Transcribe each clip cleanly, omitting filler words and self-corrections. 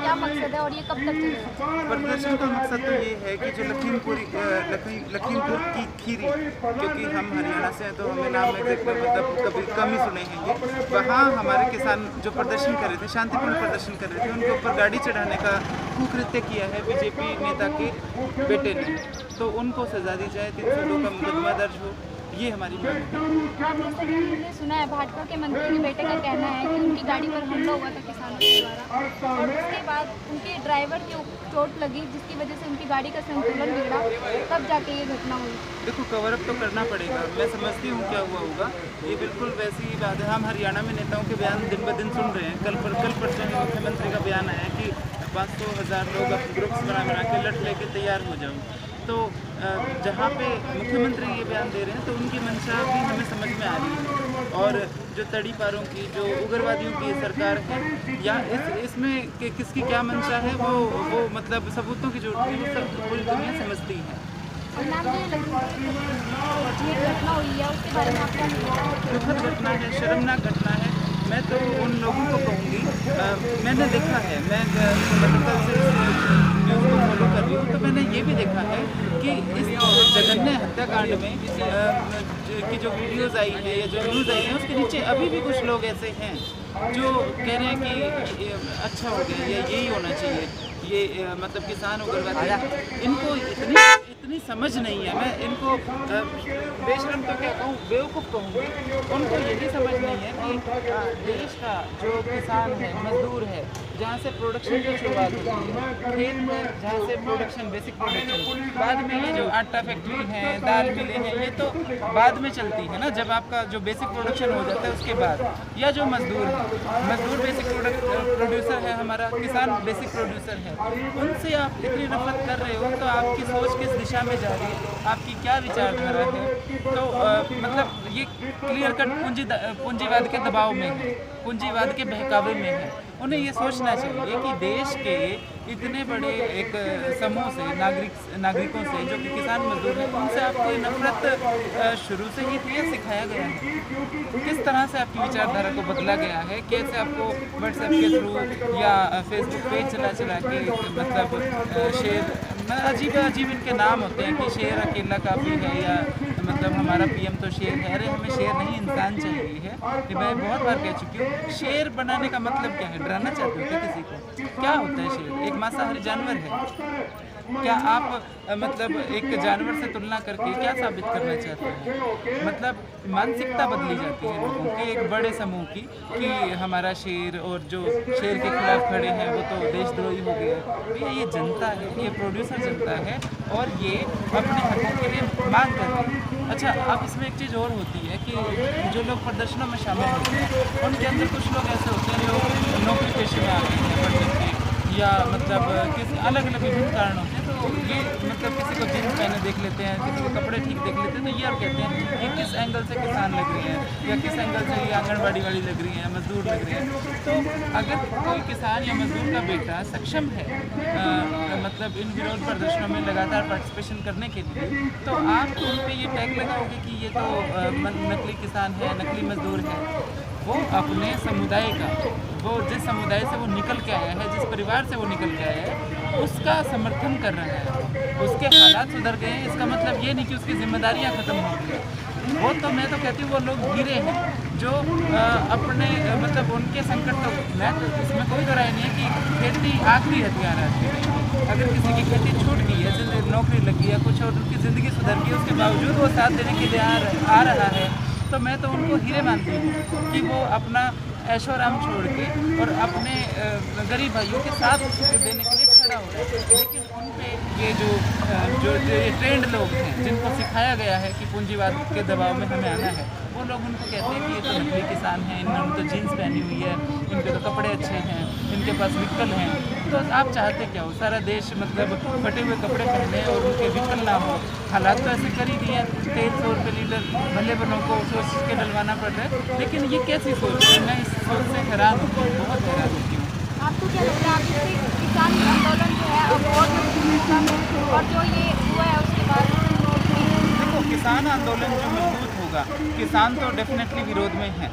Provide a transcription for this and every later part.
क्या मकसद है और ये कब तक चलेगा? प्रदर्शन का मकसद तो ये है कि जो लखीमपुर की खीरी, क्योंकि हम हरियाणा से हैं तो हमें नाम मतलब कभी कम ही सुने हैं ये। वहाँ हमारे किसान जो प्रदर्शन कर रहे थे, शांतिपूर्ण प्रदर्शन कर रहे थे, उनके ऊपर गाड़ी चढ़ाने का कुकृत्य किया है बीजेपी नेता के बेटे ने, तो उनको सजा दी जाए, 302 का मुकदमा दर्ज हो, ये हमारी मांग है। जैसे कि हमने सुना है भाजपा के मंत्री के बेटे का कहना है कि उनकी गाड़ी पर हमला हुआ था किसानों के द्वारा और उसके बाद उनके ड्राइवर की चोट लगी जिसकी वजह से उनकी गाड़ी का संतुलन बिगड़ा, तब जाके ये घटना हुई। देखो, कवर अप तो करना पड़ेगा, मैं समझती हूँ क्या हुआ होगा, ये बिल्कुल वैसी ही बात है। हम हरियाणा में नेताओं के बयान दिन ब दिन सुन रहे हैं। कल परसों मुख्यमंत्री का बयान आया कि 500,000 लोग ग्रुप्स बना के लट लेके तैयार हो जाओ। तो जहाँ पे मुख्यमंत्री ये बयान दे रहे हैं तो उनकी मंशा भी हमें समझ में आ रही है, और जो तड़ीपारों की, जो उग्रवादियों की सरकार है, या इसमें किसकी क्या मंशा है, वो मतलब सबूतों की जरूरत है, वो सब पूरी दुनिया समझती है। और नाम जो घटना हुई है उसके बारे में आपका दुखद घटना है, शर्मनाक घटना है। मैं तो उन लोगों को कहूँगी, मैंने देखा है, मैं लगातार से न्यूज़ को फॉलो कर रही हूँ, तो मैंने ये भी देखा है कि इस जघन्य हत्याकांड में की जो वीडियोज़ आई है या जो न्यूज़ आई है, उसके नीचे अभी भी कुछ लोग ऐसे हैं जो कह रहे हैं कि अच्छा हो गया या यही होना चाहिए, ये मतलब किसान उग्रवादी, इनको इतनी समझ नहीं है। मैं इनको बेशरम तो क्या कहूँ, बेवकूफ़ कहूँगी। उनको यही समझ नहीं है कि देश का जो किसान है, मजदूर है, जहाँ से प्रोडक्शन की शुरुआत होती है, खेत में जहाँ से प्रोडक्शन, बेसिक प्रोडक्शन, बाद में ये जो आटा फैक्ट्री है, दाल मिलें हैं, ये तो बाद में चलती है ना, जब आपका जो बेसिक प्रोडक्शन हो जाता है उसके बाद। या जो मजदूर है, मजदूर बेसिक प्रोड्यूसर है, हमारा किसान बेसिक प्रोड्यूसर है, उनसे आप इतनी नफरत कर रहे हो, तो आपकी सोच किस दिशा में जा रही है, आपकी क्या विचारधारा है? तो मतलब ये क्लियर कट पूंजीवाद के दबाव में है, पूंजीवाद के बहकावे में है। उन्हें ये सोचना चाहिए कि देश के इतने बड़े एक समूह से, नागरिकों से जो कि किसान मजदूर हैं, उनसे आपको ये नफरत शुरू से ही थी या सिखाया गया है? किस तरह से आपकी विचारधारा को बदला गया है? कैसे आपको व्हाट्सएप के थ्रू या फेसबुक पेज चला के मतलब शेर, अजीब इनके नाम होते हैं कि शेर अकेला काफ़ी है, या मतलब हमारा पीएम तो शेर है। अरे हमें शेर नहीं, इंसान चाहिए है। ये मैं बहुत बार कह चुकी हूँ। शेर बनाने का मतलब क्या है? डराना चाहते हो क्या किसी को? क्या होता है शेर? एक मांसाहारी जानवर है। क्या आप मतलब एक जानवर से तुलना करके क्या साबित करना चाहते हैं? मतलब मानसिकता बदली जाती है लोगों के, एक बड़े समूह की, कि हमारा शेर, और जो शेर के खिलाफ खड़े हैं वो तो देशद्रोही हो गए। भैया ये जनता है, ये प्रोड्यूसर जनता है, और ये अपने हकों के लिए मांग कर रही है। अच्छा, अब इसमें एक चीज़ और होती है कि जो लोग प्रदर्शनों में शामिल होते हैं, उनके अंदर कुछ लोग ऐसे होते हैं जो नौकरी पेशे में आ गए हैं पढ़ने के, या मतलब किसी अलग अलग विभिन्न कारणों से, तो ये मतलब किसी को जीन्स पहने देख लेते हैं, किसी को कपड़े ठीक देख लेते हैं, तो ये और कहते हैं ये किस एंगल से किसान लग रही है, या किस एंगल से ये आंगनबाड़ी वाली लग रही है, मजदूर लग रही है। तो अगर कोई किसान या मजदूर का बेटा सक्षम है मतलब इन विरोध प्रदर्शनों में लगातार पार्टिसिपेशन करने के लिए, तो आप उन पर ये टैग लगाओगे कि ये तो नकली किसान है, नकली मजदूर है। वो अपने समुदाय का, वो जिस समुदाय से वो निकल के आया है, जिस परिवार से वो निकल के आया है, उसका समर्थन कर रहा है, उसके हालात सुधर गए हैं। इसका मतलब ये नहीं कि उसकी जिम्मेदारियां ख़त्म हो गई। वो तो मैं तो कहती हूँ वो लोग हीरे हैं जो अपने मतलब उनके संकट, तो मैं तो इसमें कोई राय नहीं है कि खेती आखिरी हथियार है। अगर किसी की खेती छूट गई है, नौकरी लगी है, कुछ और उनकी ज़िंदगी सुधर गई, उसके बावजूद वो साथ देने के लिए आ रहा है, तो मैं तो उनको हीरे मानती हूँ कि वो अपना ऐशोआराम छोड़ के और अपने गरीब भाइयों के साथ देने के लिए खड़ा हो रहा है। लेकिन उन पे ये जो ट्रेंड लोग हैं, जिनको सिखाया गया है कि पूंजीवाद के दबाव में हमें आना है, वो लोग उनको कहते हैं कि ये तो नकली किसान हैं, इन्होंने तो जीन्स पहनी हुई है, इनके तो कपड़े अच्छे हैं, इनके पास व्हीकल हैं। तो आप चाहते क्या हो? सारा देश मतलब फटे हुए कपड़े पहने और उनके व्हीकल ना हो? हालात तो ऐसे कर ही दिए, 1,300 रुपये लीटर भले बनों को सोच के डलवाना पड़ रहा है। लेकिन ये कैसी सोच है? मैं इस सोच से हैरान होती हूँ, बहुत हैरान होती हूँ। आपको क्या लगता है आप इससे किसान आंदोलन जो है अब और और जो ये हुआ है उसके बाद? देखो, किसान आंदोलन जो मजबूत होगा, किसान तो डेफिनेटली विरोध में है,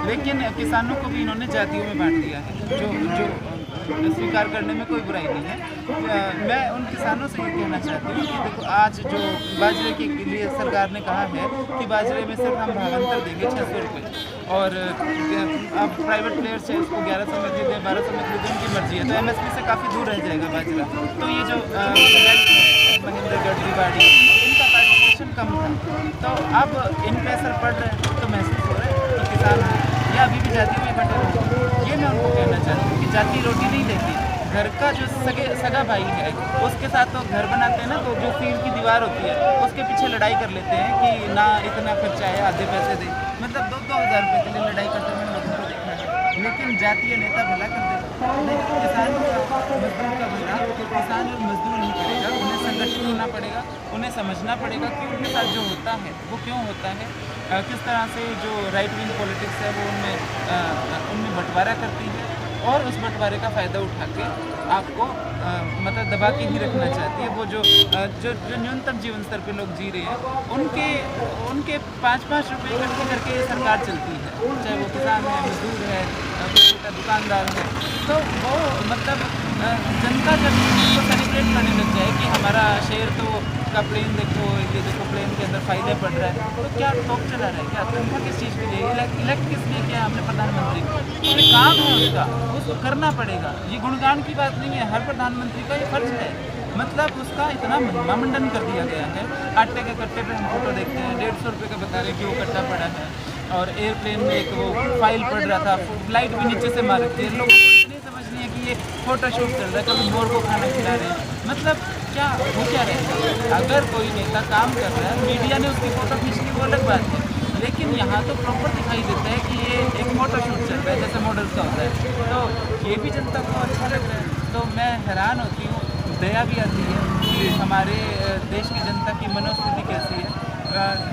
लेकिन किसानों को भी इन्होंने जातियों में बांट दिया है। जो स्वीकार करने में कोई बुराई नहीं है। मैं उन किसानों से ये कहना चाहती हूँ कि देखो, आज जो बाजरे के लिए सरकार ने कहा है कि बाजरे में सिर्फ हम भावांतर देंगे 600 रुपये, और अब प्राइवेट प्लेयर्स है उसको 1100 में खरीदें, 1200 में खरीदें, उनकी मर्जी है, तो MSP से काफ़ी दूर रह जाएगा बाजरा। तो ये जो महेंद्रगढ़ रिवाड़ी, इनका पार्टिसिपेशन कम था, तो अब इन पे असर पड़ रहा है, तो महसूस हो रहा है कि किसान या अभी भी जाति में बटे रहे। ये मैं उनको कहना चाहती हूँ कि जाति रोटी नहीं देती। घर का जो सगा भाई है उसके साथ तो घर बनाते हैं ना, तो जो सील की दीवार होती है उसके पीछे लड़ाई कर लेते हैं कि ना इतना खर्चा है, आधे पैसे दे, मतलब 2-2 हज़ार रुपये के लिए लड़ाई करते हुए लोगों को देखा है। लेकिन जातीय नेता भला कर देते, लेकिन किसान का मजदूर का भला किसान और मजदूर नहीं करेगा। उन्हें संगठित होना पड़ेगा, उन्हें समझना पड़ेगा कि उनके साथ जो होता है वो क्यों होता है, किस तरह से जो राइट विंग पॉलिटिक्स है वो उनमें बंटवारा करती है, और उस बंटवारे का फ़ायदा उठा के आपको मतलब दबा के ही रखना चाहती है। वो जो न्यूनतम जीवन स्तर पे लोग जी रहे हैं, उनके 5-5 रुपये इकट्ठे करके ये सरकार चलती है, चाहे वो किसान है, मजदूर है, कोई छोटा दुकानदार है। तो वो मतलब जनता जब इसको सेलिब्रेट करने लग जाए कि हमारा शहर का प्लेन देखो, ये देखो प्लेन के अंदर फ़ायदे पड़ रहा है, तो क्या टॉप चला रहा है, क्या तनख्वाह किस चीज़ के लिए, इलेक्ट किस लिए किया हमने प्रधानमंत्री को, ये काम है उसका, उसको करना पड़ेगा। ये गुणगान की बात नहीं है, हर प्रधानमंत्री का ये फर्ज है। मतलब उसका इतना महिमामंडन कर दिया गया है। आटे के कट्टे पे हम फोटो देखते हैं, 150 रुपये का बता रहे कि वो कट्टा पड़ा है, और एयरप्लेन में एक वो फाइल पड़ रहा था, फ्लाइट भी नीचे से मार रही है। लोगों को इतनी समझ नहीं है कि ये फोटोशूट चल रहा है, कभी मोर को खाना खिला रहे हैं, मतलब क्या हो क्या रहे हैं। अगर कोई नेता काम कर रहा है, मीडिया ने उसकी फ़ोटो खींच ली, वो अलग बात है, लेकिन यहाँ तो प्रॉपर दिखाई देता है कि ये एक फोटोशूट चल रहा है जैसे मॉडल्स का होता है, तो ये भी जनता को अच्छा लग रहा है। तो मैं हैरान होती हूँ, दया भी आती है कि हमारे देश की जनता की मनोस्थिति कैसी है।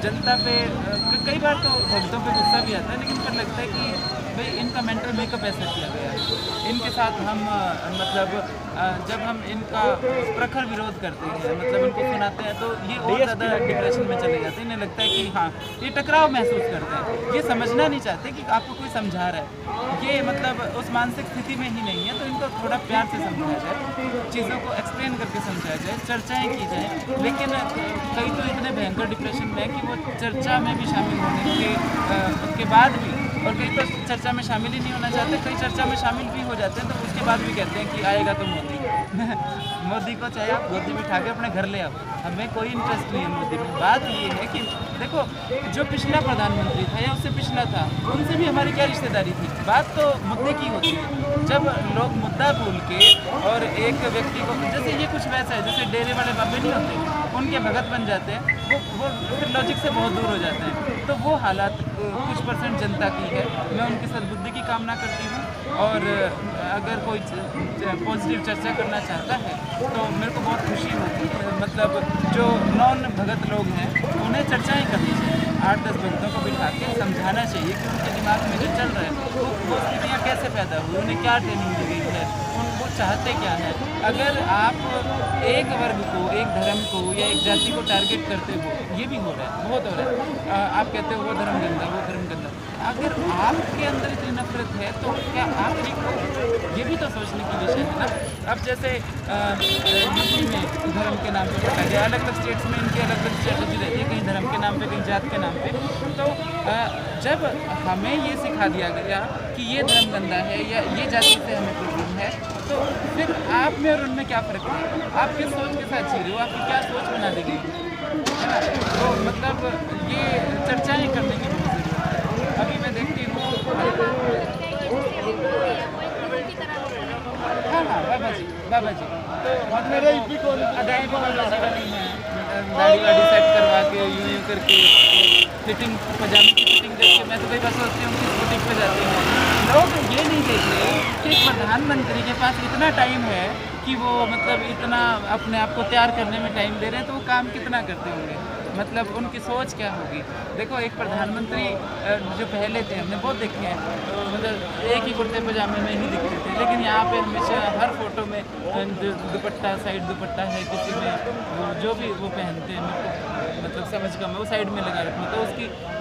जनता पे कई बार तो भक्तों पे गुस्सा भी आता है, लेकिन फिर लगता है कि भाई इनका मेंटल मेकअप ऐसा किया गया है। इनके साथ हम मतलब जब हम इनका प्रखर विरोध करते हैं, मतलब इनको सुनाते हैं, तो ये और ज़्यादा डिप्रेशन में चले जाते हैं। इन्हें लगता है कि हाँ, ये टकराव महसूस करते हैं, ये समझना नहीं चाहते कि आपको कोई समझा रहा है, ये मतलब उस मानसिक स्थिति में ही नहीं है। तो इनको थोड़ा प्यार से समझाया जाए, चीज़ों को एक्सप्लेन करके समझाया जाए, चर्चाएँ की जाएँ। लेकिन कई तो इतने भयंकर डिप्रेशन में है कि वो चर्चा में भी शामिल होने के बाद भी, और कई तो चर्चा में शामिल ही नहीं होना चाहते, कई चर्चा में शामिल भी हो जाते हैं, तो उसके बाद भी कहते हैं कि आएगा तो मोदी। मोदी को चाहे आप गोदी में उठा के अपने घर ले आओ, हमें कोई इंटरेस्ट नहीं है मोदी में। बात ये है कि देखो, जो पिछला प्रधानमंत्री था या उससे पिछला था, उनसे भी हमारी क्या रिश्तेदारी थी। बात तो मुद्दे की होती है। जब लोग मुद्दा भूल के और एक व्यक्ति को, जैसे ये कुछ वैसा है जैसे डेरे वाले बाबे नहीं होते, उनके भगत बन जाते हैं, वो फिर लॉजिक से बहुत दूर हो जाते हैं। तो वो हालात कुछ % जनता की है। मैं उनकी सद्बुद्धि की कामना करती हूँ, और अगर कोई पॉजिटिव चर्चा करना चाहता है तो मेरे को बहुत खुशी होती है। मतलब जो नॉन भगत लोग हैं उन्हें चर्चाएँ करनी चाहिए, 8-10 भक्तों को बिठा के समझाना चाहिए कि उनके दिमाग में जो चल रहा है वो स्थितियाँ कैसे पैदा हुई, उन्हें क्या ट्रेनिंग दी गई है, वो चाहते क्या है। अगर आप एक वर्ग को, एक धर्म को या एक जाति को टारगेट करते हो, ये भी हो रहा है, बहुत हो रहा है। आप कहते हो वो धर्म गंदा, वो धर्म गंदा। अगर आपके अंदर इतनी नफरत है तो क्या आप ठीक हो? ये भी तो सोचने की विषय है ना। अब जैसे यूपी में धर्म के नाम पे पटा गया, अलग अलग स्टेट्स में इनकी अलग अलग स्ट्रेटजी रहती है, कहीं धर्म के नाम पे, कहीं जात के नाम पे। तो जब हमें ये सिखा दिया गया कि ये धर्म गंदा है या ये जाति से हमें प्रॉब्लम है, तो फिर आप में और उनमें क्या फ़र्क है? आप किस सोच के साथ जी रहे हो, आपकी क्या सोच बना दी गई है ना? तो मतलब ये चर्चाएँ करने की बहुत ज़रूरत है। अभी मैं देखती हूँ, हाँ, बाबा जी तो मतलब अदाएँ भी बाबा जी वाली हैं, दाढ़ी वाड़ी सेट करवा के यूँ करके फिटिंग, पजामे की फिटिंग करके। मैं तो कई बार सोचती हूँ किस बुटीक पे जाते हैं लोग, ये नहीं देख रहे कि प्रधानमंत्री के पास इतना टाइम है कि वो मतलब इतना अपने आप को तैयार करने में टाइम दे रहे हैं, तो वो काम कितना करते होंगे। मतलब उनकी सोच क्या होगी। देखो एक प्रधानमंत्री जो पहले थे हमने बहुत देखे हैं, मतलब एक ही कुर्ते पजामे में ही दिखते थे, लेकिन यहाँ पे हमेशा हर फोटो में दुपट्टा, साइड दुपट्टा है, किसी में जो भी वो पहनते हैं, मेरे को मतलब समझ कम है, वो साइड में लगा रखना, तो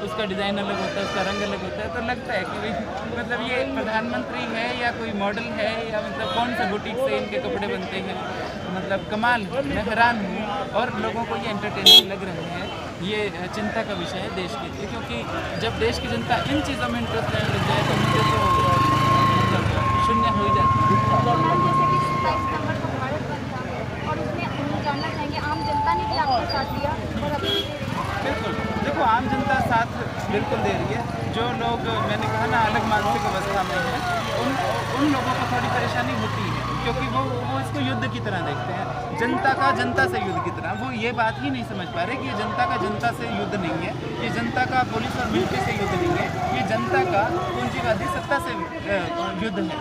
उसका डिज़ाइन अलग होता है, उसका रंग अलग होता है, तो लगता है कि भाई मतलब ये प्रधानमंत्री है या कोई मॉडल है, या मतलब कौन सा बुटीक से इनके कपड़े बनते हैं। मतलब कमाल, मैं हैरान हूँ, और लोगों को ये एंटरटेनिंग लग रहे हैं। ये चिंता का विषय है देश के लिए, क्योंकि जब देश की जनता इन चीज़ों में इंटरेस्ट लेने लग जाए तो मुझे तो मतलब शून्य हो ही जाता है। मैम जैसे कि 27 सितंबर को भारत बंद था और उसमें हम जानना चाहेंगे आम जनता ने भी आपका साथ दिया और अभी भी दे रही है। बिल्कुल, देखो आम जनता साथ बिल्कुल दे रही है। जो लोग मैंने कहा ना अलग मानसिक अवस्था में हैं, उन लोगों को थोड़ी परेशानी होती है, क्योंकि वो इसको युद्ध की तरह देखते हैं, जनता का जनता से युद्ध की तरह। वो ये बात ही नहीं समझ पा रहे कि ये जनता का जनता से युद्ध नहीं है, ये जनता का पुलिस और मिलिट्री से युद्ध नहीं है, ये जनता का पूंजीवादी सत्ता से युद्ध है।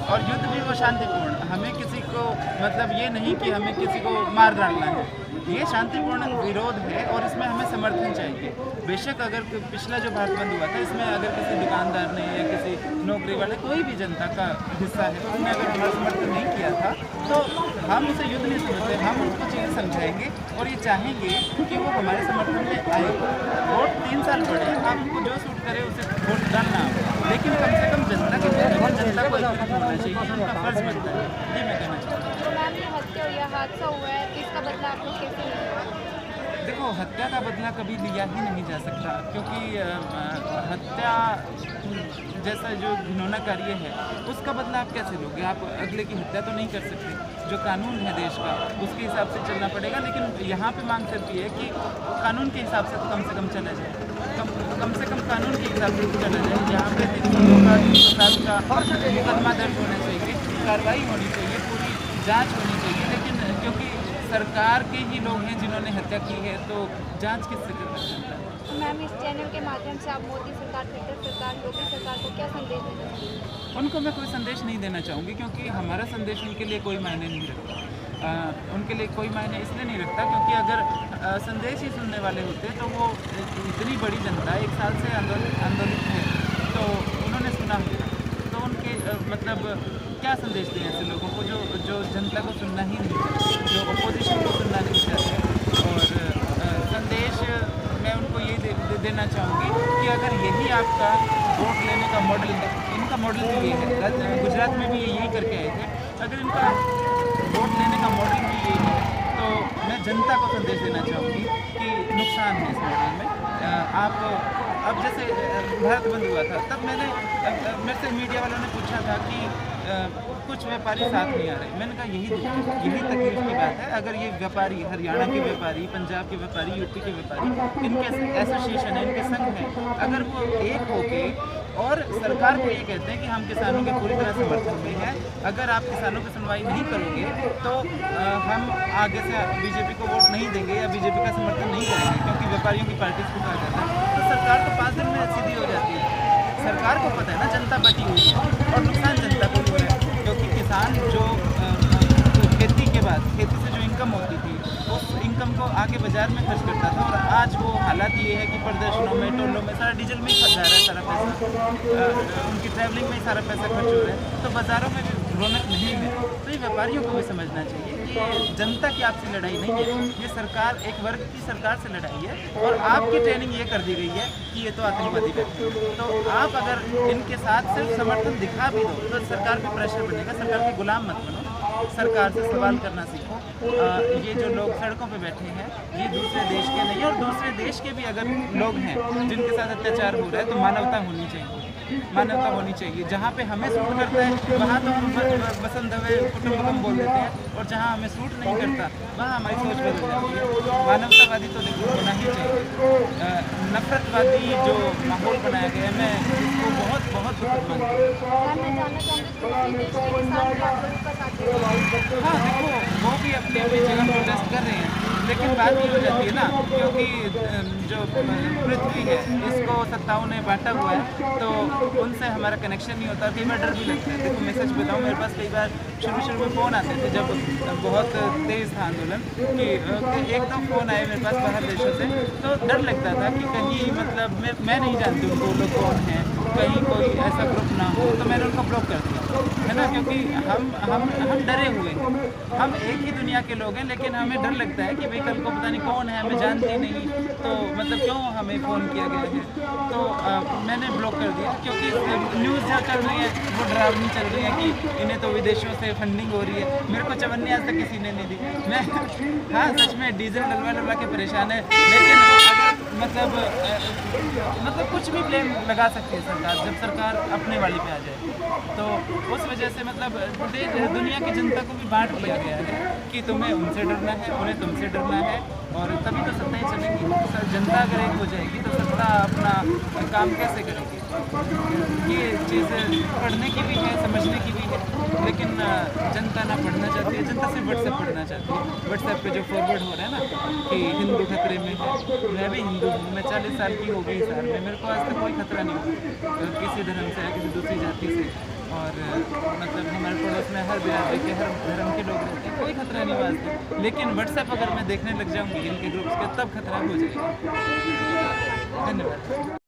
और युद्ध भी वो शांतिपूर्ण, हमें किसी को मतलब ये नहीं कि हमें किसी को मार डालना है, ये शांतिपूर्ण विरोध है और इसमें हमें समर्थन चाहिए। बेशक अगर पिछला जो भारत बंद हुआ था, इसमें अगर किसी दुकानदार ने या किसी नौकरी वाले कोई भी जनता का हिस्सा है, तो उसने अगर हमारा समर्थन नहीं किया था, तो हम उसे युद्ध नहीं समझते, हम उनको चीज़ें समझाएंगे और ये चाहेंगे कि वो हमारे समर्थन में आए। वोट 3 साल पड़े, आपको जो सूट करे उसे वोट डालना, लेकिन कम से कम जनता के बीच में जनता को एकजुट होना चाहिए, उनका फर्ज बनता है। ये मैं कहना चाहता हूँ। तो मैम ये हत्या हुई है, हादसा हुआ है, तो इसका बदला आप लोग कैसे लेंगे? देखो हत्या का बदला कभी लिया ही नहीं जा सकता, क्योंकि हत्या जैसा जो घिनौना कार्य है उसका बदला आप कैसे लोगे। आप अगले की हत्या तो नहीं कर सकते, जो कानून है देश का उसके हिसाब से चलना पड़ेगा। लेकिन यहाँ पे मांग करती है कि कानून के हिसाब से तो कम से कम चला जाए, कम से कम कानून के हिसाब से चला जाए। यहाँ पे 307 का मुकदमा दर्ज होना चाहिए, कार्रवाई होनी चाहिए, पूरी जाँच होनी चाहिए। लेकिन क्योंकि सरकार के ही लोग हैं जिन्होंने हत्या की है, तो जांच किससे करना चाहता है। तो मैम इस चैनल के माध्यम से आप मोदी सरकार, खट्टर सरकार, योगी सरकार को क्या संदेश देना चाहेंगे? उनको मैं कोई संदेश नहीं देना चाहूँगी, क्योंकि हमारा संदेश उनके लिए कोई मायने नहीं रखता। उनके लिए कोई मायने इसलिए नहीं रखता क्योंकि अगर संदेश ही सुनने वाले होते तो वो इतनी बड़ी जनता 1 साल से आंदोलित है, तो उन्होंने सुना होगा, तो उनके मतलब क्या संदेश दें ऐसे लोगों को जो जनता को सुनना ही नहीं चाहते, जो अपोजिशन को सुनना नहीं चाहते। और संदेश मैं उनको यही देना चाहूँगी कि अगर यही आपका वोट लेने का मॉडल है, इनका मॉडल भी ये है, गुजरात में भी ये यही करके आए थे, अगर इनका वोट लेने का मॉडल भी यही है, तो मैं जनता को संदेश देना चाहूँगी कि नुकसान है इस मॉडल में। आप अब जैसे भारत बंद हुआ था, तब मेरे से मीडिया वालों ने पूछा था कि कुछ व्यापारी साथ नहीं आ रहे। मैंने कहा यही तकलीफ की बात है। अगर ये व्यापारी, हरियाणा के व्यापारी, पंजाब के व्यापारी, यूपी के व्यापारी, इनके एसोसिएशन है, इनके संघ है, अगर वो एक होके और सरकार को ये कहते हैं कि हम किसानों के पूरी तरह समर्थन में हैं, अगर आप किसानों की सुनवाई नहीं करोगे तो हम आगे से बीजेपी को वोट नहीं देंगे या बीजेपी का समर्थन नहीं करेंगे, क्योंकि व्यापारियों की पार्टी को कहा जाता है, तो सरकार तो 5 दिन में सीधी हो जाती है। सरकार को पता है ना जनता बटी हुई है और नुकसान जनता को हो रहा है, क्योंकि किसान जो खेती के बाद खेती से जो इनकम होती थी, उस इनकम को आगे बाजार में खर्च करता था, और आज वो हालात ये है कि प्रदर्शनों में, टोलों में सारा डीजल में ही खर्च जा रहा है, सारा पैसा उनकी ट्रैवलिंग में ही सारा पैसा खर्च हो रहा है, तो बाज़ारों में भी रौनक नहीं है। तो ये व्यापारियों को भी समझना चाहिए कि ये जनता की आपसे लड़ाई नहीं है, ये सरकार, एक वर्ग की सरकार से लड़ाई है, और आपकी ट्रेनिंग ये कर दी गई है कि ये तो आतंकवादी व्यक्ति है। तो आप अगर इनके साथ सिर्फ समर्थन दिखा भी दो तो सरकार पे प्रेशर बनेगा। सरकार के गुलाम मत बनो, सरकार से सवाल करना सीखो। ये जो लोग सड़कों पे बैठे हैं, ये दूसरे देश के नहीं, और दूसरे देश के भी अगर लोग हैं जिनके साथ अत्याचार हो रहा है, तो मानवता होनी चाहिए, मानवता होनी चाहिए। जहाँ पे हमें सूट करता है वहाँ तो हम वसंत दवे कुटुंबकम बोल देते हैं, और जहाँ हमें सूट नहीं करता वहाँ हमारी सोच बदल जाती है। मानवतावादी तो देखो होना ही चाहिए। नफरतवादी जो माहौल बनाया गया है, मैं इसको बहुत बहुत दुखद मानता हूँ। मैं जानना चाहूँगी कि दूसरे देश के किसान भी आप लोगों का साथ दे रहे हैं। हाँ देखो, वो भी अपनी अपनी जगह प्रोटेस्ट कर रहे हैं, लेकिन बात ये हो जाती है ना, क्योंकि जो पृथ्वी है इसको सत्ताओं ने बांटा हुआ है, तो उनसे हमारा कनेक्शन नहीं होता। कई बार डर भी लगता है। देखो मैं सच बताऊँ, मेरे पास कई बार शुरू में फ़ोन आते थे जब बहुत तेज़ था आंदोलन, कि एक दो फ़ोन आए मेरे पास बाहर देशों से, तो डर लगता था कि कहीं मतलब मैं नहीं जानती उनको लोग कौन हैं, कहीं कोई ऐसा ग्रुप ना हो, तो मैंने उनको ब्लॉक कर दिया, है ना। क्योंकि हम डरे हुए हैं, हम एक ही दुनिया के लोग हैं, लेकिन हमें डर लगता है कि भाई कल को पता नहीं कौन है, हमें जानती नहीं, तो मतलब क्यों हमें फ़ोन किया गया है। तो मैंने ब्लॉक कर दिया, क्योंकि न्यूज़ जो चल रही है वो डरावनी चल रही है कि इन्हें तो विदेशों से फंडिंग हो रही है। मेरे को चवन्नी आज तक किसी ने नहीं दी। मैं हाँ सच में डीजल डलवा के परेशान है, लेकिन अगर मतलब कुछ भी ब्लेम लगा सकती है सरकार, जब सरकार अपने वाली पे आ जाए। तो उस वजह से मतलब दुनिया की जनता को भी बांट दिया गया है कि तुम्हें उनसे डरना है, उन्हें तुमसे डरना है, और तभी तो सत्ताएं चलेंगी। जनता अगर एक हो जाएगी तो सत्ता अपना काम कैसे करेगी। ये चीज़ पढ़ने की भी है, समझने की भी है, लेकिन जनता ना पढ़ना चाहती है। जनता सिर्फ व्हाट्सएप पढ़ना चाहती है। व्हाट्सएप पे जो फॉरवर्ड हो रहा है ना कि हिंदू खतरे में है, मैं भी हिंदू हूँ, मैं 40 साल की हो गई साल में, मेरे को आज तक कोई खतरा नहीं हुआ किसी धर्म से या किसी दूसरी जाति से। और मतलब हमारे पड़ोस में हर बिरादरी के, हर धर्म के लोग रहते हैं, कोई खतरा नहीं हुआ आज तक। लेकिन व्हाट्सएप अगर मैं देखने लग जाऊँगी इनके ग्रुप्स के, तब खतरा हो जाएगा। धन्यवाद।